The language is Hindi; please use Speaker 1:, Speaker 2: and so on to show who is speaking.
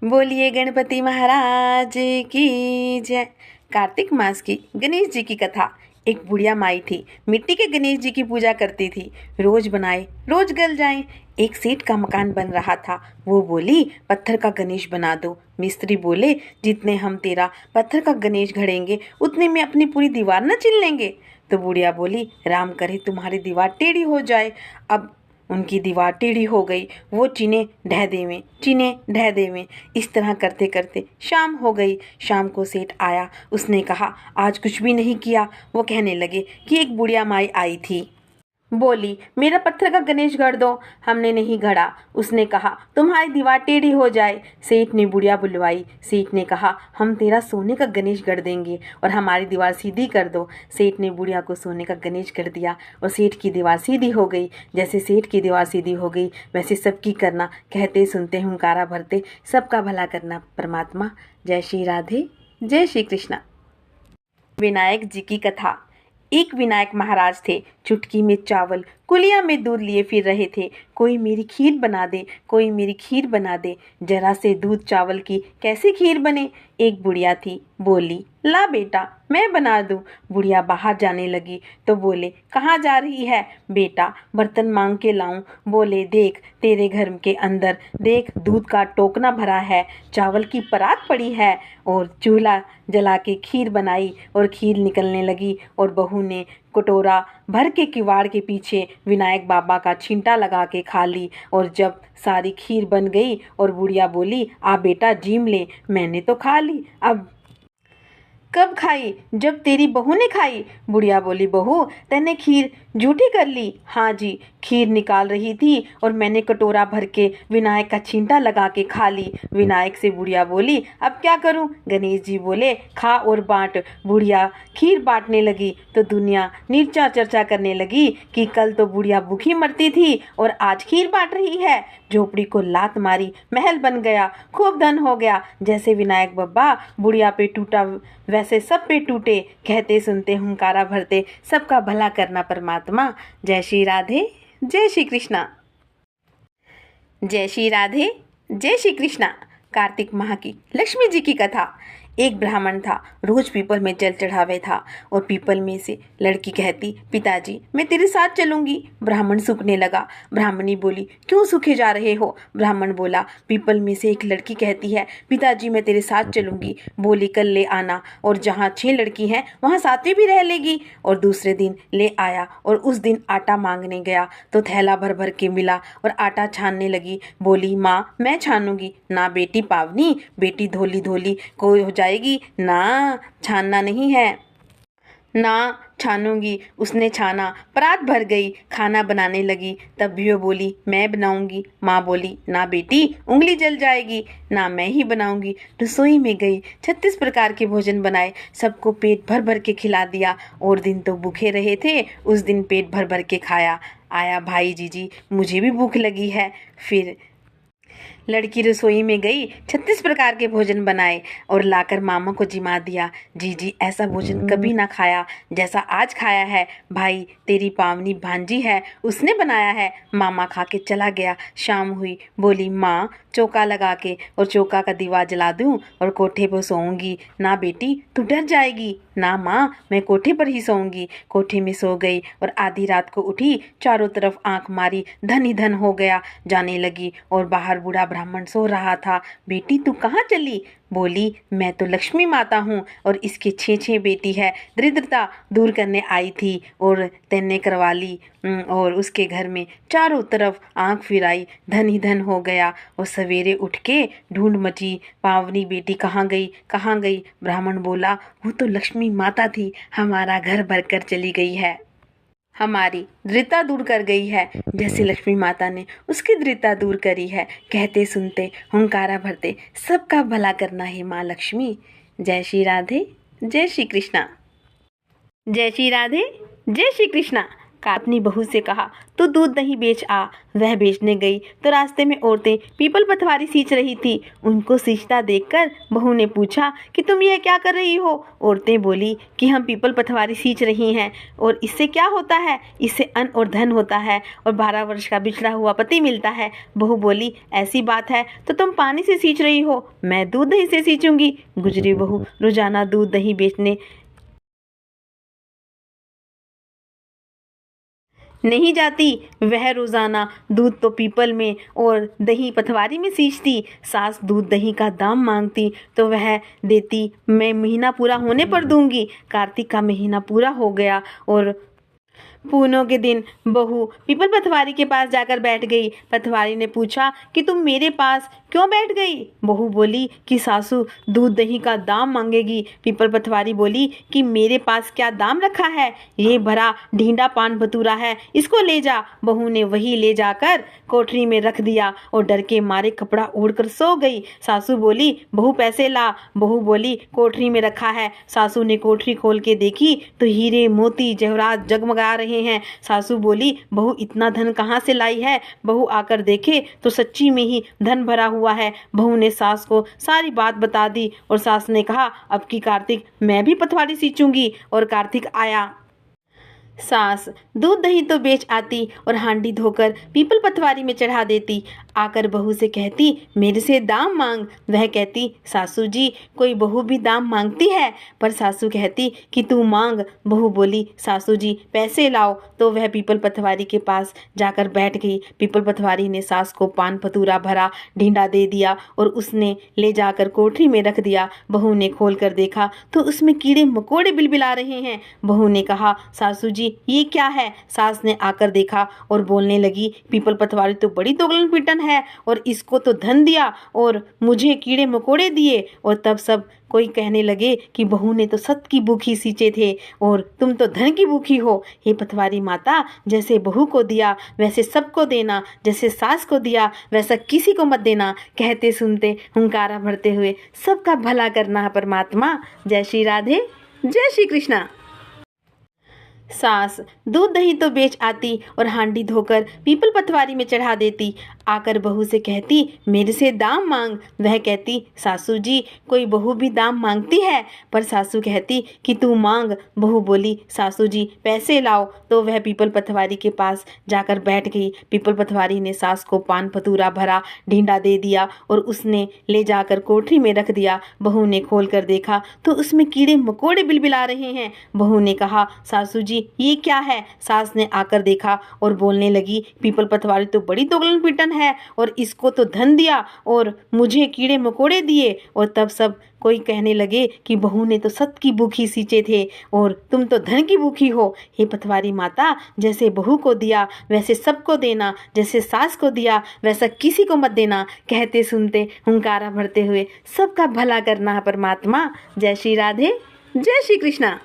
Speaker 1: बोलिए गणपति महाराज की जय। कार्तिक मास की गणेश जी की कथा। एक बुढ़िया माई थी, मिट्टी के गणेश जी की पूजा करती थी। रोज बनाए रोज गल जाए। एक सेठ का मकान बन रहा था। वो बोली, पत्थर का गणेश बना दो। मिस्त्री बोले, जितने हम तेरा पत्थर का गणेश घड़ेंगे उतने में अपनी पूरी दीवार न चिल लेंगे। तो बुढ़िया बोली, राम करे तुम्हारी दीवार टेढ़ी हो जाए। अब उनकी दीवार टेढ़ी हो गई। वो चीने ढह देवें। इस तरह करते करते शाम हो गई। शाम को सेठ आया। उसने कहा, आज कुछ भी नहीं किया। वो कहने लगे कि एक बुढ़िया माई आई थी, बोली, मेरा पत्थर का गणेश गढ़ दो। हमने नहीं गढ़ा। उसने कहा, तुम्हारी दीवार टेढ़ी हो जाए। सेठ ने बुढ़िया बुलवाई। सेठ ने कहा, हम तेरा सोने का गणेश गढ़ देंगे और हमारी दीवार सीधी कर दो। सेठ ने बुढ़िया को सोने का गणेश कर दिया और सेठ की दीवार सीधी हो गई। जैसे सेठ की दीवार सीधी हो गई वैसे सबकी करना, कहते सुनते हुंकारा भरते, सबका भला करना परमात्मा। जय श्री राधे, जय श्री कृष्णा। विनायक जी की कथा। एक विनायक महाराज थे। चुटकी में चावल, कुलिया में दूध लिए फिर रहे थे। कोई मेरी खीर बना दे, कोई मेरी खीर बना दे। जरा से दूध चावल की कैसे खीर बने। एक बुढ़िया थी, बोली, ला बेटा मैं बना दूं। बुढ़िया बाहर जाने लगी तो बोले, कहाँ जा रही है। बेटा बर्तन मांग के लाऊं। बोले, देख तेरे घर के अंदर देख, दूध का टोकना भरा है, चावल की परात पड़ी है। और चूल्हा जला के खीर बनाई और खीर निकलने लगी और बहू ने कटोरा भर के किवाड़ के पीछे विनायक बाबा का छींटा लगा के खा ली। और जब सारी खीर बन गई और बुढ़िया बोली, आ बेटा जीम ले। मैंने तो खा ली। अब कब खाई। जब तेरी बहू ने खाई। बुढ़िया बोली, बहू तैने खीर झूठी कर ली। हाँ जी, खीर निकाल रही थी और मैंने कटोरा भर के विनायक का छींटा लगा के खा ली। विनायक से बुढ़िया बोली, अब क्या करूं। गणेश जी बोले, खा और बांट। बुढ़िया खीर बांटने लगी तो दुनिया नीचा चर्चा करने लगी कि कल तो बुढ़िया भूखी मरती थी और आज खीर बांट रही है। झोपड़ी को लात मारी, महल बन गया, खूब धन हो गया। जैसे विनायक बब्बा बुढ़िया पे टूटा वैसे सब पे टूटे, कहते सुनते हुंकारा भरते, सबका भला करना परमात्मा। जय श्री राधे, जय श्री कृष्णा। जय श्री राधे, जय श्री कृष्णा। कार्तिक माह की लक्ष्मी जी की कथा। एक ब्राह्मण था, रोज पीपल में जल चढ़ावे था और पीपल में से लड़की कहती, पिताजी मैं तेरे साथ चलूंगी। ब्राह्मण सूखने लगा। ब्राह्मणी बोली, क्यों सूखे जा रहे हो। ब्राह्मण बोला, पीपल में से एक लड़की कहती है, पिताजी मैं तेरे साथ चलूंगी। बोली, कल ले आना और जहाँ 6 लड़की हैं वहाँ 7वीं भी रह लेगी। और दूसरे दिन ले आया और उस दिन आटा मांगने गया तो थैला भर भर के मिला और आटा छानने लगी। बोली, माँ मैं छानूंगी। ना बेटी पावनी, बेटी धोली धोली को हो जाएगी, ना छानना नहीं है। ना छानूंगी। उसने छाना, परात भर गई, खाना बनाने लगी। तब भी वो बोली, मैं बनाऊंगी। माँ बोली, ना बेटी उंगली जल जाएगी। ना मैं ही बनाऊंगी। रसोई में गई, 36 प्रकार के भोजन बनाए, सबको पेट भर भर के खिला दिया। और दिन तो भूखे रहे थे, उस दिन पेट भर भर के खाया। आया भाई, जीजी मुझे भी भूख लगी है। फिर लड़की रसोई में गई, 36 प्रकार के भोजन बनाए और लाकर मामा को जिमा दिया। जीजी ऐसा भोजन कभी ना खाया जैसा आज खाया है। भाई तेरी पावनी भांजी है, उसने बनाया है। मामा खा के चला गया। शाम हुई। बोली, माँ चौका लगा के और चौका का दीवा जला दूं और कोठे पर सोऊंगी। ना बेटी तू डर जाएगी। ना माँ मैं कोठे पर ही सोऊंगी। कोठे में सो गई और आधी रात को उठी, चारों तरफ आंख मारी, धन ही धन हो गया। जाने लगी और बाहर बूढ़ा ब्राह्मण सो रहा था। बेटी तू कहाँ चली। बोली, मैं तो लक्ष्मी माता हूँ और इसके 6 बेटी है, दरिद्रता दूर करने आई थी और तैने करवा ली। और उसके घर में चारों तरफ आंख फिराई, धन ही धन हो गया। और सवेरे उठ के ढूंढ मची, पावनी बेटी कहाँ गई, कहाँ गई। ब्राह्मण बोला, वो तो लक्ष्मी माता थी, हमारा घर भर कर चली गई है, हमारी दृढ़ता दूर कर गई है, जैसे लक्ष्मी माता ने उसकी दृढ़ता दूर करी है। कहते सुनते हुंकारा भरते, सबका भला करना है माँ लक्ष्मी। जय श्री राधे, जय श्री कृष्णा। जय श्री राधे, जय श्री कृष्णा। अपनी बहू से कहा, तू दूध दही बेच आ। वह बेचने गई तो रास्ते में औरतें पीपल पथवारी सींच रही थी। उनको सींचता देखकर बहू ने पूछा कि तुम यह क्या कर रही हो? औरतें बोली कि हम पीपल पथवारी सींच रही हैं। और इससे क्या होता है? इससे अन्न और धन होता है और 12 वर्ष का बिछड़ा हुआ पति मिलता है। बहू बोली, ऐसी बात है तो तुम पानी से सींच रही हो, मैं दूध दही से सींचूंगी। गुजरी बहू रोजाना दूध दही बेचने नहीं जाती। वह रोजाना दूध तो पीपल में और दही पथवारी में सींचती। सास दूध दही का दाम मांगती तो वह देती, मैं महीना पूरा होने पर दूंगी। कार्तिक का महीना पूरा हो गया और पूनों के दिन बहू पीपल पथवारी के पास जाकर बैठ गई। पथवारी ने पूछा कि तुम मेरे पास क्यों बैठ गई? बहू बोली कि सासू दूध दही का दाम मांगेगी। पीपल पथवारी बोली कि मेरे पास क्या दाम रखा है? ये भरा ढींडा पान भतूरा है, इसको ले जा। बहू ने वही ले जाकर कोठरी में रख दिया और डर के मारे कपड़ा ओढ़कर सो गई। सासू बोली, बहू पैसे ला। बहू बोली, कोठरी में रखा है। सासू ने कोठरी खोल के देखी तो हीरे मोती जवाहरात जगमगा रहे हैं। सासू बोली, बहू इतना धन कहाँ से लाई है? बहू आकर देखे तो सच्ची में ही धन भरा हुआ है। बहू ने सास को सारी बात बता दी और सास ने कहा, अब की कार्तिक मैं भी पथवारी सींचूंगी। और कार्तिक आया। सास दूध दही तो बेच आती और हांडी धोकर पीपल पथवारी में चढ़ा देती। आकर बहू से कहती, मेरे से दाम मांग। वह कहती, सासू जी कोई बहू भी दाम मांगती है? पर सासू कहती कि तू मांग। बहू बोली, सासू जी पैसे लाओ। तो वह पीपल पथवारी के पास जाकर बैठ गई। पीपल पथवारी ने सास को पान पतूरा भरा ढींडा दे दिया और उसने ले जाकर कोठरी में रख दिया। बहू ने खोल कर देखा तो उसमें कीड़े मकोड़े बिलबिला रहे हैं। बहू ने कहा, सासू जी ये क्या है? सास ने आकर देखा और बोलने लगी, पीपल पथवारी तो बड़ी दोगलन पिटन है और इसको तो धन दिया और मुझे कीड़े मकोड़े दिए। और तब सब कोई कहने लगे कि बहू ने तो सत की भूखी सींचे थे और तुम तो धन की भूखी हो। हे पथवारी माता, जैसे बहू को दिया वैसे सबको देना, जैसे सास को दिया वैसा किसी को मत देना। कहते सुनते हुंकारा भरते हुए सबका भला करना है परमात्मा। जय श्री राधे, जय श्री कृष्णा। सास दूध दही तो बेच आती और हांडी धोकर पीपल पथवारी में चढ़ा देती। आकर बहू से कहती, मेरे से दाम मांग। वह कहती, सासू जी कोई बहू भी दाम मांगती है? पर सासू कहती कि तू मांग। बहू बोली, सासू जी पैसे लाओ। तो वह पीपल पथवारी के पास जाकर बैठ गई। पीपल पथवारी ने सास को पान पतूरा भरा ढींडा दे दिया और उसने ले जाकर कोठरी में रख दिया। बहू ने खोल कर देखा तो उसमें कीड़े मकोड़े बिलबिला रहे हैं। बहू ने कहा, सासू जी ये क्या है? सास ने आकर देखा और बोलने लगी, पीपल पथवारी तो बड़ी दोगलन पिटन है और इसको तो धन दिया और मुझे कीड़े मकोड़े दिए। और तब सब कोई कहने लगे कि बहू ने तो सत की भूखी सींचे थे और तुम तो धन की भूखी हो। हे पथवारी माता, जैसे बहू को दिया वैसे सबको देना, जैसे सास को दिया वैसा किसी को मत देना। कहते सुनते हुंकारा भरते हुए सबका भला करना है परमात्मा। जय श्री राधे, जय श्री कृष्णा।